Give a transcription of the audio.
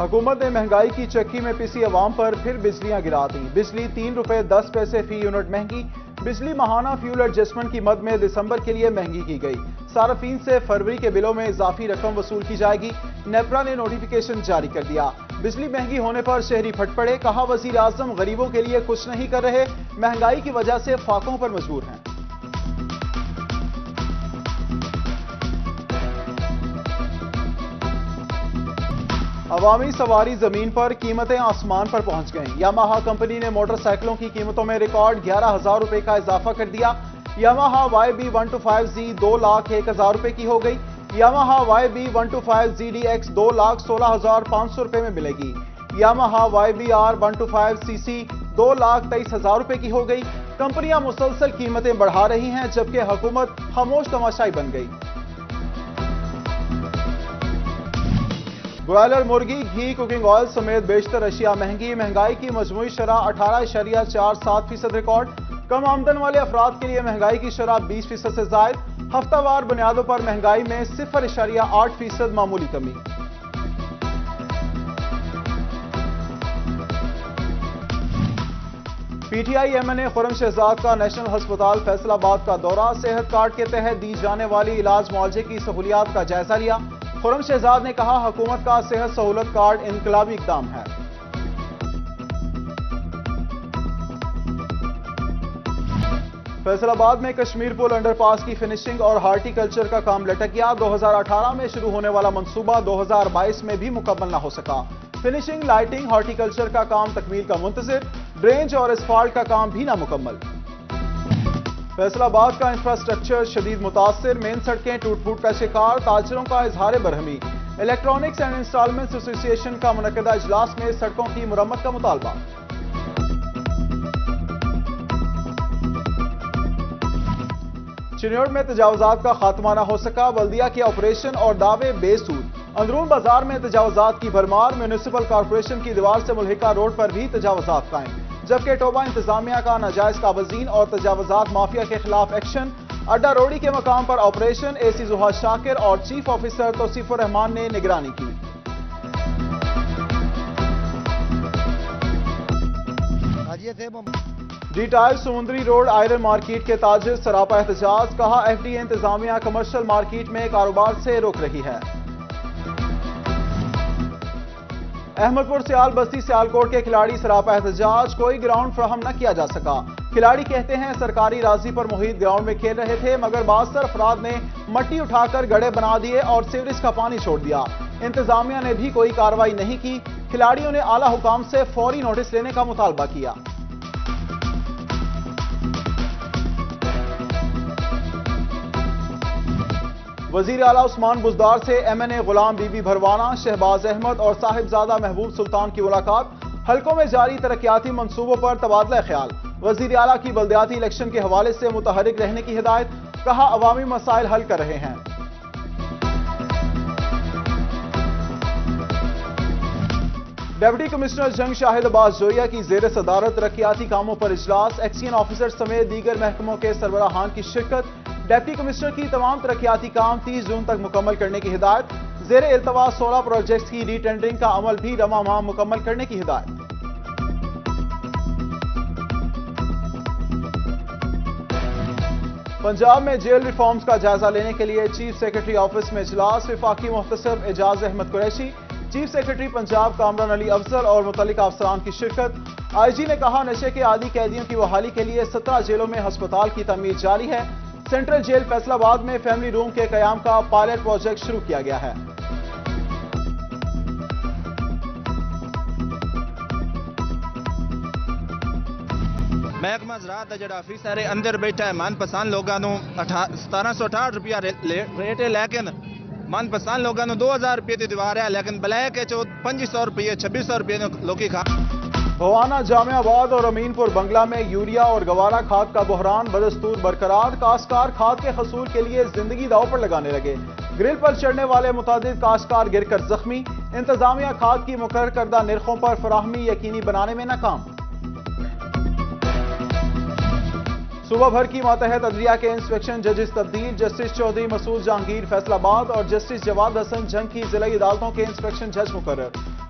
حکومت نے مہنگائی کی چکی میں پسی عوام پر پھر بجلیاں گرا دیں۔ بجلی 3 روپے 10 پیسے فی یونٹ مہنگی۔ بجلی ماہانہ فیول ایڈجسٹمنٹ کی مد میں دسمبر کے لیے مہنگی کی گئی۔ صارفین سے فروری کے بلوں میں اضافی رقم وصول کی جائے گی۔ نیپرا نے نوٹیفیکیشن جاری کر دیا۔ بجلی مہنگی ہونے پر شہری پھٹ پڑے، کہا وزیر اعظم غریبوں کے لیے کچھ نہیں کر رہے، مہنگائی کی وجہ سے فاقوں پر مجبور ہیں۔ عوامی سواری زمین پر، قیمتیں آسمان پر پہنچ گئیں۔ یاماہا کمپنی نے موٹر سائیکلوں کی قیمتوں میں ریکارڈ 11,000 روپے کا اضافہ کر دیا۔ یاماہا YB125Z 2,01,000 روپے کی ہو گئی۔ یاماہا YB125ZDX 2,16,500 روپے میں ملے گی۔ یاماہا YBR125CC 2,23,000 روپے کی ہو گئی۔ کمپنیاں مسلسل قیمتیں بڑھا رہی ہیں، جبکہ حکومت خاموش تماشائی بن گئی۔ برائلر مرغی، گھی، کوکنگ آئل سمیت بیشتر اشیاء مہنگی۔ مہنگائی کی مجموعی شرح 18.47% ریکارڈ۔ کم آمدن والے افراد کے لیے مہنگائی کی شرح 20% سے زائد۔ ہفتہ وار بنیادوں پر مہنگائی میں 0.8% معمولی کمی۔ PTI MNA خرم شہزاد کا نیشنل ہسپتال فیصل آباد کا دورہ۔ صحت کارڈ کے تحت دی جانے والی علاج معالجے کی سہولیات کا جائزہ لیا۔ خرم شہزاد نے کہا حکومت کا صحت سہولت کارڈ انقلابی اقدام ہے۔ فیصل آباد میں کشمیر پل انڈر پاس کی فنشنگ اور ہارٹی کلچر کا کام لٹک گیا۔ 2018 میں شروع ہونے والا منصوبہ 2022 میں بھی مکمل نہ ہو سکا۔ فنشنگ، لائٹنگ، ہارٹی کلچر کا کام تکمیل کا منتظر۔ ڈرینج اور اسفالٹ کا کام بھی نامکمل۔ فیصل آباد کا انفراسٹرکچر شدید متاثر، مین سڑکیں ٹوٹ پھوٹ کا شکار، تاجروں کا اظہار برہمی۔ الیکٹرانکس اینڈ انسٹالمنٹس ایسوسی ایشن کا منعقدہ اجلاس میں سڑکوں کی مرمت کا مطالبہ۔ چنیوٹ میں تجاوزات کا خاتمہ نہ ہو سکا، بلدیہ کے آپریشن اور دعوے بے سود۔ اندرون بازار میں تجاوزات کی بھرمار، میونسپل کارپوریشن کی دیوار سے ملحقہ روڈ پر بھی تجاوزات قائم، جبکہ ٹوبہ انتظامیہ کا ناجائز قابضین اور تجاوزات مافیا کے خلاف ایکشن۔ اڈا روڑی کے مقام پر آپریشن، AC زہا شاکر اور چیف آفیسر توصیف الرحمان نے نگرانی کی۔ ڈی ٹائل سمندری روڈ آئرن مارکیٹ کے تاجر سراپا احتجاج، کہا FDA انتظامیہ کمرشل مارکیٹ میں کاروبار سے روک رہی ہے۔ احمد پور سیال بستی سیالکوٹ کے کھلاڑی سراپا احتجاج، کوئی گراؤنڈ فراہم نہ کیا جا سکا۔ کھلاڑی کہتے ہیں سرکاری راضی پر محیط گراؤنڈ میں کھیل رہے تھے، مگر بعض افراد نے مٹی اٹھا کر گڑھے بنا دیے اور سیوریج کا پانی چھوڑ دیا۔ انتظامیہ نے بھی کوئی کارروائی نہیں کی۔ کھلاڑیوں نے اعلیٰ حکام سے فوری نوٹس لینے کا مطالبہ کیا۔ وزیر اعلیٰ عثمان بزدار سے MNA Ghulam be be Bharwana, Shahbaz Ahmad اور صاحبزادہ محبوب سلطان کی ملاقات۔ حلقوں میں جاری ترقیاتی منصوبوں پر تبادلہ خیال۔ وزیر اعلیٰ کی بلدیاتی الیکشن کے حوالے سے متحرک رہنے کی ہدایت، کہا عوامی مسائل حل کر رہے ہیں۔ ڈپٹی کمشنر جنگ شاہد عباس جویا کی زیر صدارت ترقیاتی کاموں پر اجلاس، ایکسین آفیسر سمیت دیگر محکموں کے سربراہان کی شرکت۔ ڈپٹی کمشنر کی تمام ترقیاتی کام 30 جون تک مکمل کرنے کی ہدایت۔ زیر التوا 16 پروجیکٹس کی ری ٹینڈرنگ کا عمل بھی رواں ماہ مکمل کرنے کی ہدایت۔ پنجاب میں جیل ریفارمز کا جائزہ لینے کے لیے چیف سیکرٹری آفس میں اجلاس، وفاقی محتسب اعجاز احمد قریشی، چیف سیکرٹری پنجاب کامران علی افضل اور متعلقہ افسران کی شرکت۔ IG نے کہا نشے کے عادی قیدیوں کی بحالی کے لیے 17 جیلوں میں ہسپتال کی تعمیر جاری ہے۔ سینٹرل جیل فیصل آباد میں فیملی روم کے قیام کا پائلٹ پروجیکٹ شروع کیا گیا ہے۔ محکمہ زراعت جڑا آفیسر اندر بیٹھا ہے من پسند لوگوں 1768 روپیہ ریٹ ہے، لیکن من پسند لوگوں 2000 روپے کی دیوار ہے، لیکن بلیک ہے 2500 روپے 2600 روپے لوگی کھا۔ بھوانہ، جامع آباد اور امین پور بنگلہ میں یوریا اور گوارا کھاد کا بحران بدستور برقرار۔ کاشتکار کھاد کے حصول کے لیے زندگی داؤ پر لگانے لگے۔ گرل پر چڑھنے والے متعدد کاشتکار گر کر زخمی۔ انتظامیہ کھاد کی مقرر کردہ نرخوں پر فراہمی یقینی بنانے میں ناکام۔ صوبہ بھر کی ماتحت عدلیہ کے انسپیکشن ججز تبدیل، جسٹس چودھری مسعود جہانگیر فیصل آباد اور جسٹس جواد حسن جنگ کی ضلعی عدالتوں کے انسپیکشن جج مقرر۔